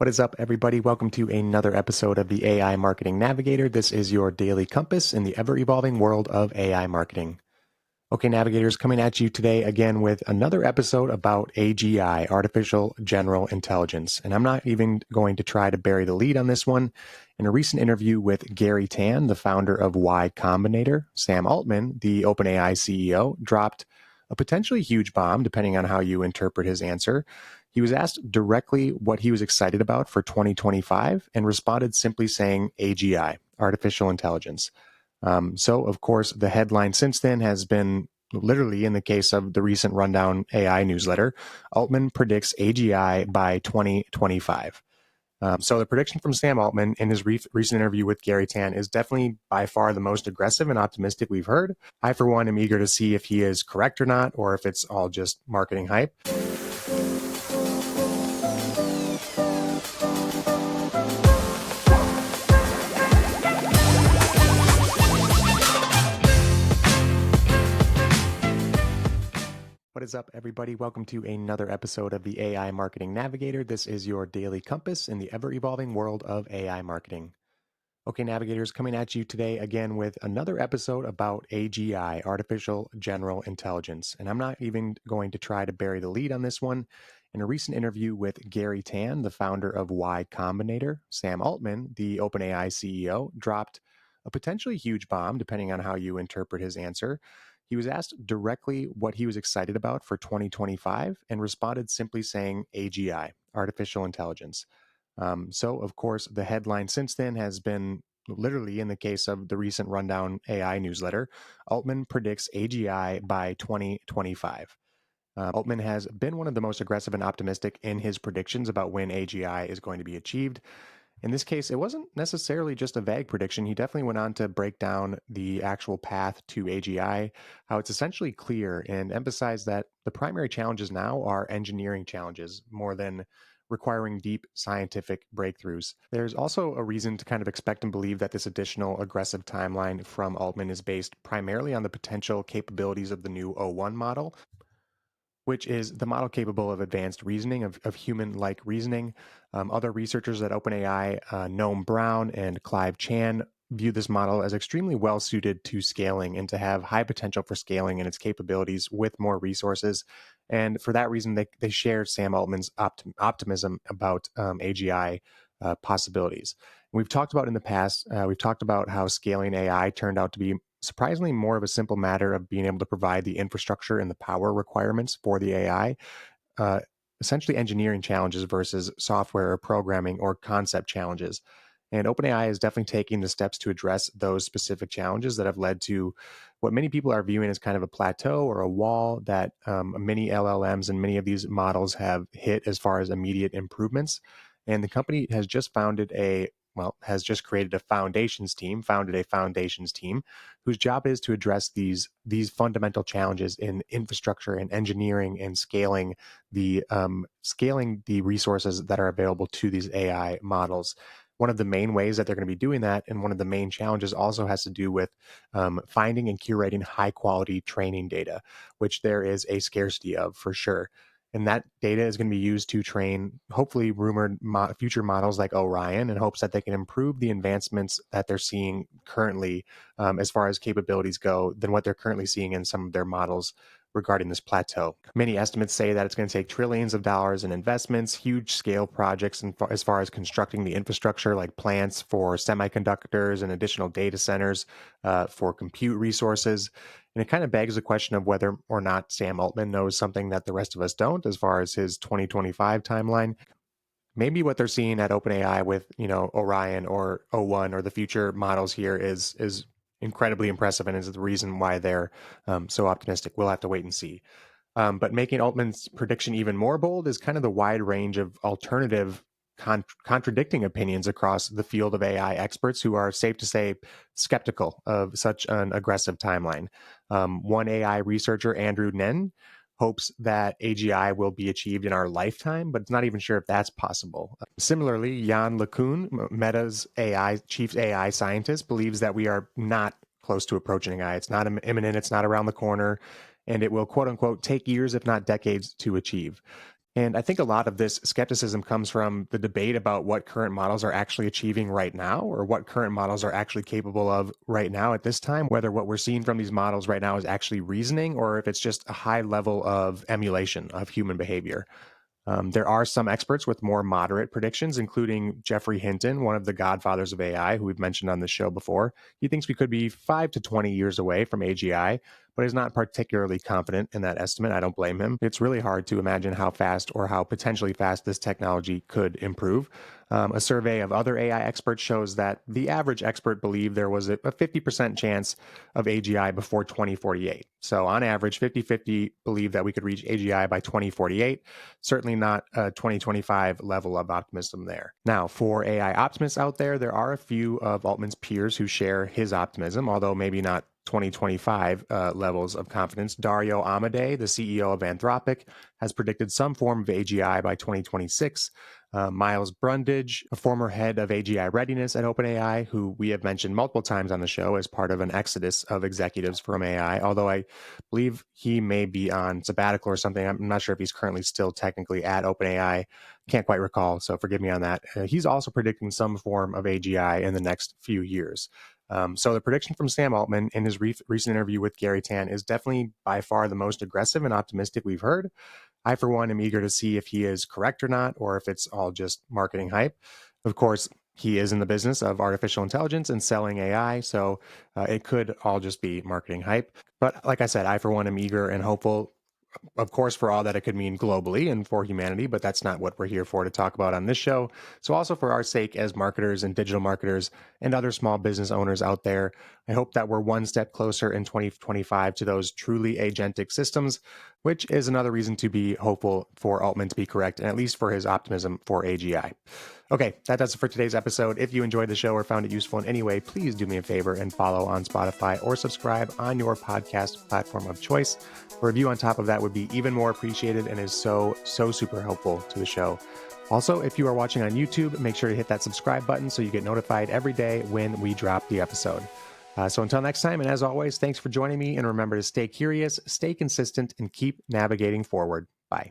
What is up, everybody? Welcome to another episode of the AI Marketing Navigator. This is your daily compass in the ever-evolving world of AI marketing. Okay, navigators, coming at you today again with another episode about AGI, Artificial General Intelligence. And I'm not even going to try to bury the lead on this one. In a recent interview with Gary Tan, the founder of Y Combinator, Sam Altman, the OpenAI CEO, dropped a potentially huge bomb, depending on how you interpret his answer. He was asked directly what he was excited about for 2025 and responded simply saying AGI, artificial intelligence. So, of course, the headline since then has been literally, in the case of the recent Rundown AI newsletter, Altman predicts AGI by 2025. So the prediction from Sam Altman in his recent interview with Gary Tan is definitely by far the most aggressive and optimistic we've heard. I, for one, am eager to see if he is correct or not, or if it's all just marketing hype. What is up, everybody? Welcome to another episode of the AI Marketing Navigator. This is your daily compass in the ever-evolving world of AI marketing. Okay, navigators, coming at you today again with another episode about AGI, Artificial General Intelligence. And I'm not even going to try to bury the lead on this one. In a recent interview with Gary Tan, the founder of Y Combinator, Sam Altman, the OpenAI CEO, dropped a potentially huge bomb, depending on how you interpret his answer. He was asked directly what he was excited about for 2025 and responded simply saying AGI, artificial intelligence. So, of course, the headline since then has been literally, in the case of the recent Rundown AI newsletter, Altman predicts AGI by 2025. Altman has been one of the most aggressive and optimistic in his predictions about when AGI is going to be achieved. In this case, it wasn't necessarily just a vague prediction. He definitely went on to break down the actual path to AGI, how it's essentially clear, and emphasize that the primary challenges now are engineering challenges more than requiring deep scientific breakthroughs. There's also a reason to kind of expect and believe that this additional aggressive timeline from Altman is based primarily on the potential capabilities of the new O1 model, which is the model capable of advanced reasoning, of human-like reasoning. Other researchers at OpenAI, Noam Brown and Clive Chan, view this model as extremely well-suited to scaling and to have high potential for scaling in its capabilities with more resources. And for that reason, they share Sam Altman's optimism about AGI possibilities. We've talked about in the past, we've talked about how scaling AI turned out to be surprisingly more of a simple matter of being able to provide the infrastructure and the power requirements for the AI, uh, essentially engineering challenges versus software or programming or concept challenges. And OpenAI is definitely taking the steps to address those specific challenges that have led to what many people are viewing as kind of a plateau or a wall that many LLMs and many of these models have hit as far as immediate improvements. And the company has just has just created a foundations team whose job is to address these fundamental challenges in infrastructure and engineering and scaling the resources that are available to these AI models. One of the main ways that they're going to be doing that, and one of the main challenges, also has to do with finding and curating high quality training data, which there is a scarcity of for sure. And that data is going to be used to train, hopefully, rumored future models like Orion, in hopes that they can improve the advancements that they're seeing currently, as far as capabilities go, than what they're currently seeing in some of their models regarding this plateau. Many estimates say that it's going to take trillions of dollars in investments, huge scale projects, and as far as constructing the infrastructure, like plants for semiconductors and additional data centers for compute resources. And it kind of begs the question of whether or not Sam Altman knows something that the rest of us don't, as far as his 2025 timeline. Maybe what they're seeing at OpenAI with, Orion or O1 or the future models here is incredibly impressive, and is the reason why they're so optimistic. We'll have to wait and see. But making Altman's prediction even more bold is kind of the wide range of alternative contradicting opinions across the field of AI experts who are, safe to say, skeptical of such an aggressive timeline. One AI researcher, Andrew Nen, hopes that AGI will be achieved in our lifetime, but it's not even sure if that's possible. Similarly, Jan LeCun, Meta's chief AI scientist, believes that we are not close to approaching AI. It's not imminent, it's not around the corner, and it will, quote unquote, take years, if not decades, to achieve. And I think a lot of this skepticism comes from the debate about what current models are actually achieving right now, or what current models are actually capable of right now at this time, whether what we're seeing from these models right now is actually reasoning or if it's just a high level of emulation of human behavior. There are some experts with more moderate predictions, including Jeffrey Hinton, one of the godfathers of AI, who we've mentioned on the show before. He thinks we could be 5 to 20 years away from AGI, but is not particularly confident in that estimate. I don't blame him. It's really hard to imagine how fast or how potentially fast this technology could improve. A survey of other AI experts shows that the average expert believed there was a 50% chance of AGI before 2048. So, on average, 50-50 believe that we could reach AGI by 2048. Certainly not a 2025 level of optimism there. Now, for AI optimists out there, there are a few of Altman's peers who share his optimism, although maybe not 2025 levels of confidence. Dario Amodei, the CEO of Anthropic, has predicted some form of AGI by 2026. Miles Brundage, a former head of AGI readiness at OpenAI, who we have mentioned multiple times on the show as part of an exodus of executives from AI, although I believe he may be on sabbatical or something. I'm not sure if he's currently still technically at OpenAI. Can't quite recall, so forgive me on that. He's also predicting some form of AGI in the next few years. So the prediction from Sam Altman in his recent interview with Gary Tan is definitely by far the most aggressive and optimistic we've heard. I, for one, am eager to see if he is correct or not, or if it's all just marketing hype. Of course, he is in the business of artificial intelligence and selling AI, so it could all just be marketing hype. But like I said, I, for one, am eager and hopeful, of course, for all that it could mean globally and for humanity, but that's not what we're here for to talk about on this show. So also for our sake as marketers and digital marketers and other small business owners out there, I hope that we're one step closer in 2025 to those truly agentic systems, which is another reason to be hopeful for Altman to be correct, and at least for his optimism for AGI. Okay, that does it for today's episode. If you enjoyed the show or found it useful in any way, please do me a favor and follow on Spotify or subscribe on your podcast platform of choice. A review on top of that would be even more appreciated and is so super helpful to the show. Also, if you are watching on YouTube, make sure to hit that subscribe button so you get notified every day when we drop the episode. So until next time, and as always, thanks for joining me, and remember to stay curious, stay consistent, and keep navigating forward. Bye.